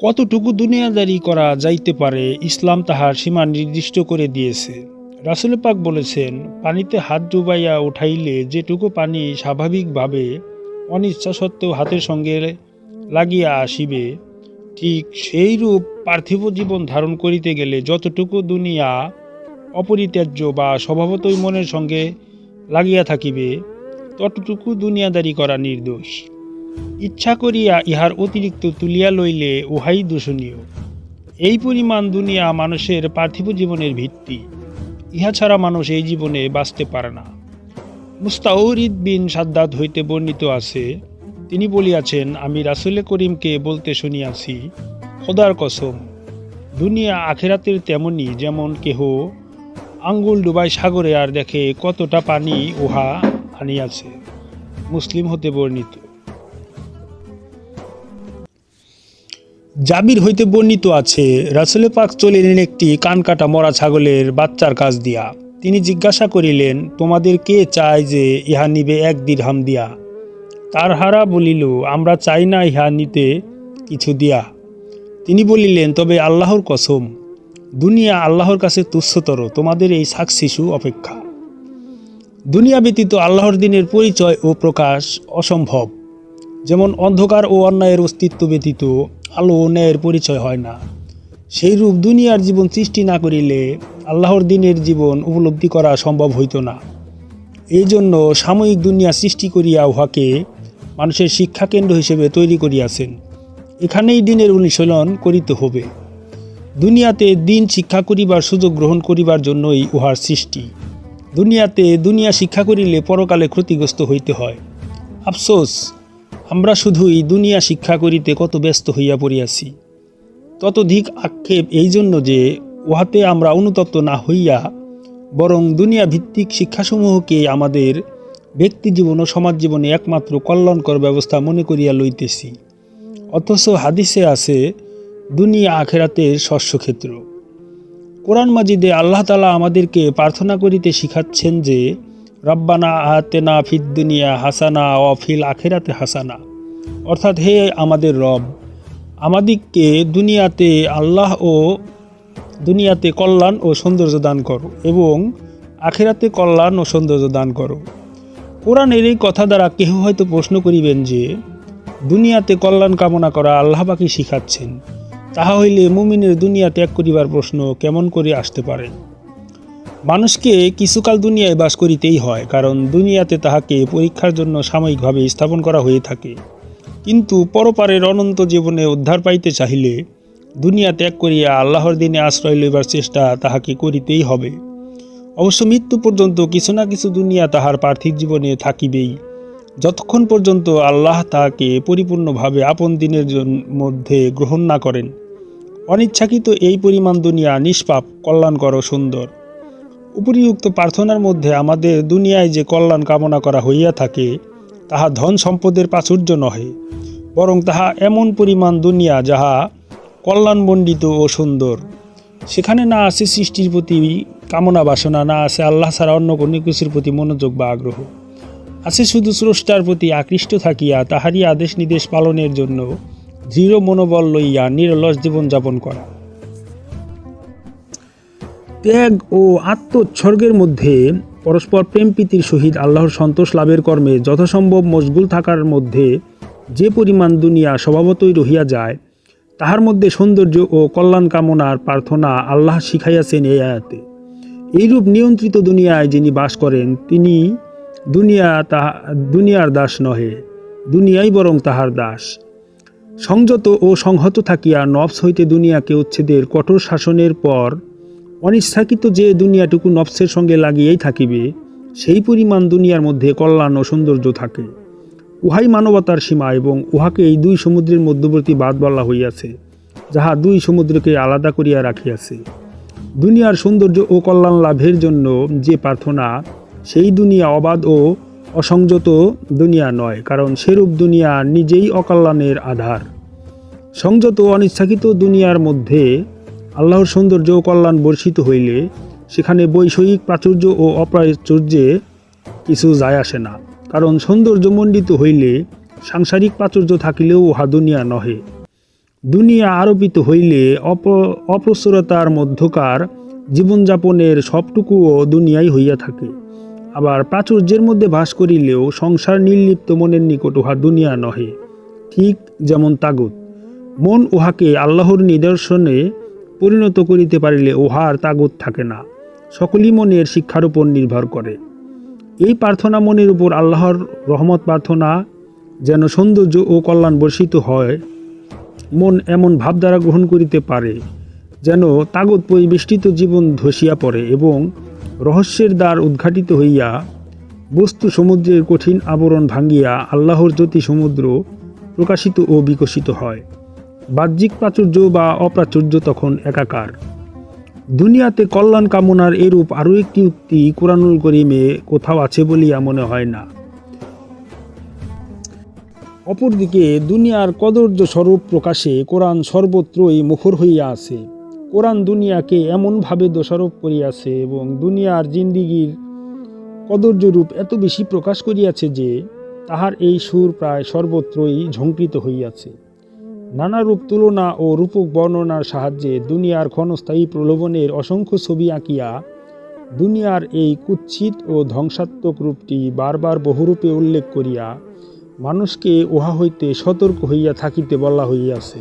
কতটুকু দুনিয়াদারি করা যাইতে পারে ইসলাম তাহার সীমা নির্দিষ্ট করে দিয়েছে। রাসূল পাক বলেছেন, পানিতে হাত ডুবাইয়া উঠাইলে যেটুকু পানি স্বাভাবিকভাবে অনিচ্ছা সত্ত্বেও হাতের সঙ্গে লাগিয়া আসিবে, ঠিক সেইরূপ পার্থিব জীবন ধারণ করিতে গেলে যতটুকু দুনিয়া অপরিত্যাজ্য বা স্বভাবতই মনের সঙ্গে লাগিয়া থাকিবে, ততটুকু দুনিয়াদারি করা নির্দোষ। ইচ্ছা করিয়া ইহার অতিরিক্ত তুলিয়া লইলে উহাই দূষণীয়। এই পরিমাণ দুনিয়া মানুষের পার্থিব জীবনের ভিত্তি। ইহা ছাড়া মানুষ এই জীবনে বাঁচতে পারে না। মুস্তাউরিদ বিন সাদ্দাদ হইতে বর্ণিত আছে, তিনি বলিয়াছেন, আমি রাসূল করিমকে বলতে শুনিয়াছি, খোদার কসম, দুনিয়া আখেরাতের তেমনি যেমন কেহ আঙ্গুল ডুবাই সাগরে আর দেখে কতটা পানি উহা আনিয়াছে। মুসলিম হতে বর্ণিত। জাবির হইতে বর্ণিত আছে, রাসূল পাক চলিলেন একটি কানকাটা মরা ছাগলের বাচ্চার কাছ দিয়া। তিনি জিজ্ঞাসা করিলেন, তোমাদের কে চায় যে ইহা নিবে 1 দিরহাম দিয়া? তার হারা বলিল, আমরা চাই না ইহা নিতে কিছু দিয়া। তিনি বলিলেন, তবে আল্লাহর কসম, দুনিয়া আল্লাহর কাছে তুচ্ছতর তোমাদের এই ছাগ শিশু অপেক্ষা। দুনিয়া ব্যতীত আল্লাহর দিনের পরিচয় ও প্রকাশ অসম্ভব। যেমন অন্ধকার ও অন্যায়ের অস্তিত্ব ব্যতীত আলো ও ন্যায়ের পরিচয় হয় না, সেইরূপ দুনিয়ার জীবন সৃষ্টি না করিলে আল্লাহর দিনের জীবন উপলব্ধি করা সম্ভব হইত না। এই জন্য সাময়িক দুনিয়া সৃষ্টি করিয়া উহাকে মানুষের শিক্ষাকেন্দ্র হিসেবে তৈরি করিয়াছেন। এখানেই দিনের অনুশীলন করিতে হবে। দুনিয়াতে দিন শিক্ষা করিবার সুযোগ গ্রহণ করিবার জন্যই উহার সৃষ্টি। দুনিয়াতে দুনিয়া শিক্ষা করিলে পরকালে ক্ষতিগ্রস্ত হইতে হয়। আফসোস, আমরা শুধুই দুনিয়া শিক্ষা করিতে কত ব্যস্ত হইয়া পড়িয়াছি। ততোধিক আক্ষেপ এই জন্য যে উহাতে আমরা অনুতপ্ত না হইয়া বরং দুনিয়া ভিত্তিক শিক্ষাসমূহকে আমাদের ব্যক্তি জীবন ও সমাজ জীবনে একমাত্র কল্যাণকর ব্যবস্থা মনে করিয়া লইতেছি। অথচ হাদিসে আছে, দুনিয়া আখেরাতের শস্যক্ষেত্র। কোরআন মাজিদে আল্লাহ তাআলা আমাদেরকে প্রার্থনা করিতে শিখাচ্ছেন যে, রব্বানা আতিনা ফিদ দুনিয়া হাসানা ওয়া ফিল আখিরাতি হাসানা, অর্থাৎ, হে আমাদের রব, আমাদিগকে দুনিয়াতে কল্যাণ ও সৌন্দর্য দান করো এবং আখিরাতে কল্যাণ ও সৌন্দর্য দান করো। কোরআনের এই কথা দ্বারা কেহ হয়তো প্রশ্ন করিবেন যে, দুনিয়াতে কল্যাণ কামনা করা আল্লাহ পাকই শিখাচ্ছেন, তাহা হইলে মুমিনের দুনিয়া ত্যাগ করিবার প্রশ্ন কেমন করে আসতে পারে? মানুষকে কিছুকাল দুনিয়ায় বাস করিতেই হয়, কারণ দুনিয়াতে তাহাকে পরীক্ষার জন্য সাময়িকভাবে স্থাপন করা হয়ে থাকে। কিন্তু পরপারের অনন্ত জীবনে উদ্ধার পাইতে চাহিলে দুনিয়া ত্যাগ করিয়া আল্লাহর দিনে আশ্রয় লইবার চেষ্টা তাহাকে করিতেই হবে। অবশ্য মৃত্যু পর্যন্ত কিছু না কিছু দুনিয়া তাহার পার্থিব জীবনে থাকিবেই, যতক্ষণ পর্যন্ত আল্লাহ তাহাকে পরিপূর্ণভাবে আপন দিনের মধ্যে গ্রহণ না করেন। অনিচ্ছাকৃত এই পরিমাণ দুনিয়া নিষ্পাপ, কল্যাণকর ও সুন্দর। উপরিউক্ত প্রার্থনার মধ্যে আমাদের দুনিয়ায় যে কল্যাণ কামনা করা হইয়া থাকে, তাহা ধন সম্পদের প্রাচুর্য নহে, বরং তাহা এমন পরিমাণ দুনিয়া যাহা কল্যাণমণ্ডিত ও সুন্দর। সেখানে না আছে সৃষ্টির প্রতি কামনা বাসনা, না আছে আল্লাহ ছাড়া অন্য কোনো কিছুর প্রতি মনোযোগ বা আগ্রহ। আছে শুধু স্রষ্টার প্রতি আকৃষ্ট থাকিয়া তাহারই আদেশ নির্দেশ পালনের জন্য দৃঢ় মনোবল লইয়া নিরলস জীবনযাপন করা। ত্যাগ ও আত্মোৎসর্গের মধ্যে পরস্পর প্রেম প্রীতির সহিত আল্লাহর সন্তোষ লাভের কর্মে যথাসম্ভব মশগুল থাকার মধ্যে যে পরিমাণ দুনিয়া স্বভাবতই রহিয়া যায়, তাহার মধ্যে সৌন্দর্য ও কল্যাণ কামনার প্রার্থনা আল্লাহ শিখাইয়াছেন এই আয়াতে। এইরূপ নিয়ন্ত্রিত দুনিয়ায় যিনি বাস করেন, তিনি দুনিয়ার দাস নহে, দুনিয়াই বরং তাহার দাস। সংযত ও সংহত থাকিয়া নফস হইতে দুনিয়াকে উচ্ছেদের কঠোর শাসনের পর অনিচ্ছাকৃত যে দুনিয়াটুকু নফসের সঙ্গে লাগিয়েই থাকিবে, সেই পরিমাণ দুনিয়ার মধ্যে কল্যাণ ও সৌন্দর্য থাকে। উহাই মানবতার সীমা এবং উহাকে এই 2 সমুদ্রের মধ্যবর্তী বাঁধ বলা হইয়াছে, যাহা 2 সমুদ্রকে আলাদা করিয়া রাখিয়াছে। দুনিয়ার সৌন্দর্য ও কল্যাণ লাভের জন্য যে প্রার্থনা, সেই দুনিয়া অবাধ ও অসংযত দুনিয়া নয়, কারণ সেরূপ দুনিয়া নিজেই অকল্যাণের আধার। সংযত ও অনিচ্ছাকৃত দুনিয়ার মধ্যে আল্লাহর সৌন্দর্য ও কল্যাণ বর্ষিত হইলে সেখানে বৈষয়িক প্রাচুর্য ও অপ্রাচুর্যে কিছু যায় আসে না, কারণ সৌন্দর্যমণ্ডিত হইলে সাংসারিক প্রাচুর্য থাকিলেও উহা দুনিয়া নহে। দুনিয়া আরোপিত হইলে অপ্রসরতার মধ্যকার জীবনযাপনের সবটুকুও দুনিয়াই হইয়া থাকে। আবার প্রাচুর্যের মধ্যে বাস করিলেও সংসার নির্লিপ্ত মনের নিকট উহা দুনিয়া নহে। ঠিক যেমন তাগুত, মন উহাকে আল্লাহর নিদর্শনে পরিণত করিতে পারিলে উহার তাগুত থাকে না। সকলই মনের শিক্ষার উপর নির্ভর করে। এই প্রার্থনা মনের উপর আল্লাহর রহমত প্রার্থনা যেন সৌন্দর্য ও কল্যাণ বর্ষিত হয়। মন এমন ভাবধারা গ্রহণ করিতে পারে যেন তাগত পরিবেষ্টিত জীবন ধসিয়া পড়ে এবং রহস্যের দ্বার উদ্ঘাটিত হইয়া বস্তু সমুদ্রের কঠিন আবরণ ভাঙ্গিয়া আল্লাহর জ্যোতি সমুদ্র প্রকাশিত ও বিকশিত হয়। বাহ্যিক প্রাচুর্য বা অপ্রাচুর্য তখন একাকার। দুনিয়াতে কল্যাণ কামনার এরূপ আরও একটি উক্তি কুরআনুল করিমে কোথাও আছে বলিয়া মনে হয় না। অপরদিকে দুনিয়ার কদর্য স্বরূপ প্রকাশে কোরআন সর্বত্রই মুখর হইয়া আছে। কোরআন দুনিয়াকে এমনভাবে দোষারোপ করিয়াছে এবং দুনিয়ার জিন্দিগির কদর্য রূপ এত বেশি প্রকাশ করিয়াছে যে তাহার এই সুর প্রায় সর্বত্রই ঝঙ্কৃত হইয়াছে। নানারূপ তুলনা ও রূপক বর্ণনার সাহায্যে দুনিয়ার ক্ষণস্থায়ী প্রলোভনের অসংখ্য ছবি আঁকিয়া দুনিয়ার এই কুৎসিত ও ধ্বংসাত্মক রূপটি বারবার বহুরূপে উল্লেখ করিয়া মানুষকে উহা হইতে সতর্ক হইয়া থাকিতে বলা হইয়াছে।